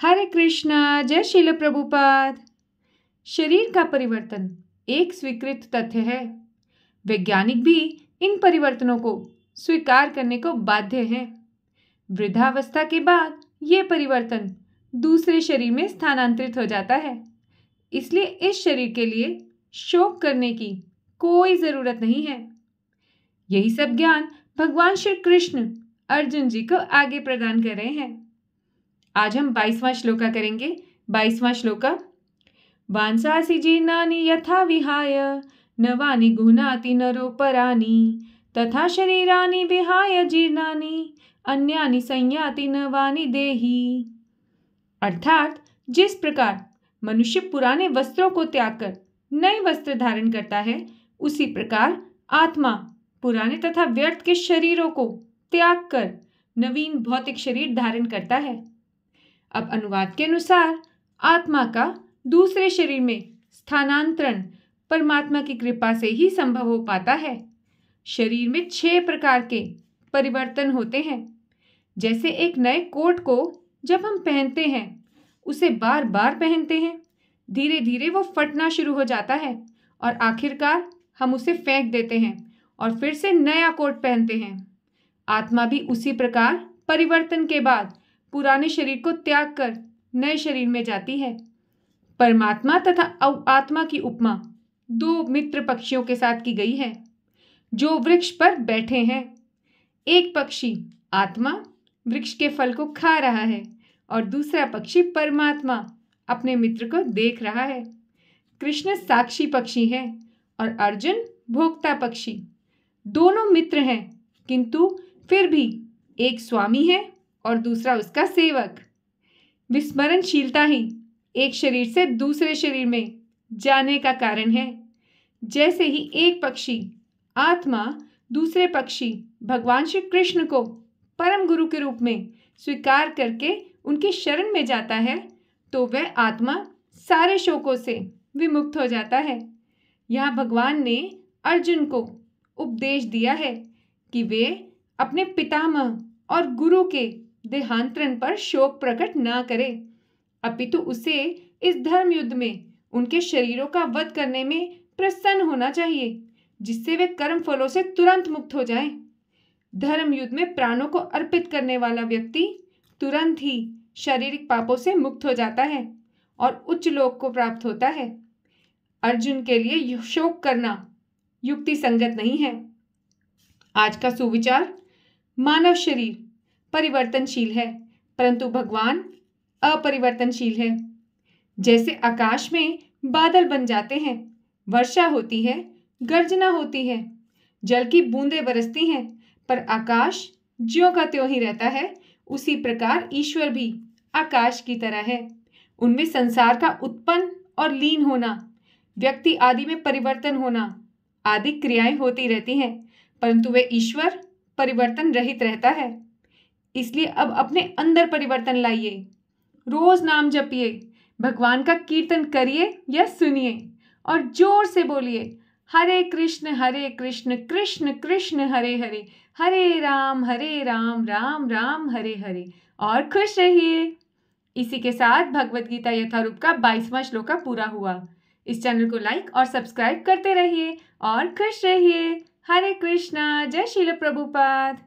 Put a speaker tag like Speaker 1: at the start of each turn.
Speaker 1: हरे कृष्णा, जय श्रील प्रभुपाद। शरीर का परिवर्तन एक स्वीकृत तथ्य है। वैज्ञानिक भी इन परिवर्तनों को स्वीकार करने को बाध्य हैं। वृद्धावस्था के बाद ये परिवर्तन दूसरे शरीर में स्थानांतरित हो जाता है। इसलिए इस शरीर के लिए शोक करने की कोई जरूरत नहीं है। यही सब ज्ञान भगवान श्री कृष्ण अर्जुन जी को आगे प्रदान कर रहे हैं। आज हम 22वां श्लोका करेंगे। 22वां श्लोका। वांसासि जीर्णानि यथा विहाय नवानि गुणाति नरोपराणि तथा शरीरानि विहाय जीर्णानि अन्यानि संयाति नवानि देहि। अर्थात जिस प्रकार मनुष्य पुराने वस्त्रों को त्याग कर नए वस्त्र धारण करता है, उसी प्रकार आत्मा पुराने तथा व्यर्थ के शरीरों को त्याग कर नवीन भौतिक शरीर धारण करता है। अब अनुवाद के अनुसार आत्मा का दूसरे शरीर में स्थानांतरण परमात्मा की कृपा से ही संभव हो पाता है। शरीर में 6 प्रकार के परिवर्तन होते हैं। जैसे एक नए कोट को जब हम पहनते हैं, उसे बार बार पहनते हैं, धीरे धीरे वो फटना शुरू हो जाता है और आखिरकार हम उसे फेंक देते हैं और फिर से नया कोट पहनते हैं। आत्मा भी उसी प्रकार परिवर्तन के बाद पुराने शरीर को त्याग कर नए शरीर में जाती है। परमात्मा तथा आत्मा की उपमा 2 मित्र पक्षियों के साथ की गई है जो वृक्ष पर बैठे हैं। एक पक्षी आत्मा वृक्ष के फल को खा रहा है और दूसरा पक्षी परमात्मा अपने मित्र को देख रहा है। कृष्ण साक्षी पक्षी है और अर्जुन भोक्ता पक्षी। दोनों मित्र हैं, किंतु फिर भी एक स्वामी है और दूसरा उसका सेवक। विस्मरणशीलता ही एक शरीर से दूसरे शरीर में जाने का कारण है। जैसे ही एक पक्षी आत्मा दूसरे पक्षी भगवान श्री कृष्ण को परम गुरु के रूप में स्वीकार करके उनकी शरण में जाता है, तो वह आत्मा सारे शोकों से विमुक्त हो जाता है। यहाँ भगवान ने अर्जुन को उपदेश दिया है कि वे अपने पितामह और गुरु के देहांतरण पर शोक प्रकट न करें, अपितु उसे इस धर्म युद्ध में उनके शरीरों का वध करने में प्रसन्न होना चाहिए, जिससे वे कर्म फलों से तुरंत मुक्त हो जाएं। धर्म युद्ध में प्राणों को अर्पित करने वाला व्यक्ति तुरंत ही शारीरिक पापों से मुक्त हो जाता है और उच्च लोक को प्राप्त होता है। अर्जुन के लिए शोक करना युक्ति संगत नहीं है। आज का सुविचार। मानव शरीर परिवर्तनशील है, परंतु भगवान अपरिवर्तनशील है। जैसे आकाश में बादल बन जाते हैं, वर्षा होती है, गर्जना होती है, जल की बूंदें बरसती हैं, पर आकाश ज्यों का त्यों ही रहता है, उसी प्रकार ईश्वर भी आकाश की तरह है। उनमें संसार का उत्पन्न और लीन होना, व्यक्ति आदि में परिवर्तन होना आदि क्रियाएं होती रहती हैं, परंतु वे ईश्वर परिवर्तन रहित रहता है। इसलिए अब अपने अंदर परिवर्तन लाइए, रोज नाम जपिए, भगवान का कीर्तन करिए या सुनिए और जोर से बोलिए हरे कृष्ण कृष्ण कृष्ण हरे हरे, हरे राम राम राम हरे हरे, और खुश रहिए। इसी के साथ भगवद गीता यथारूप का 22वां श्लोका पूरा हुआ। इस चैनल को लाइक और सब्सक्राइब करते रहिए और खुश रहिए। हरे कृष्णा, जय श्रील प्रभुपाद।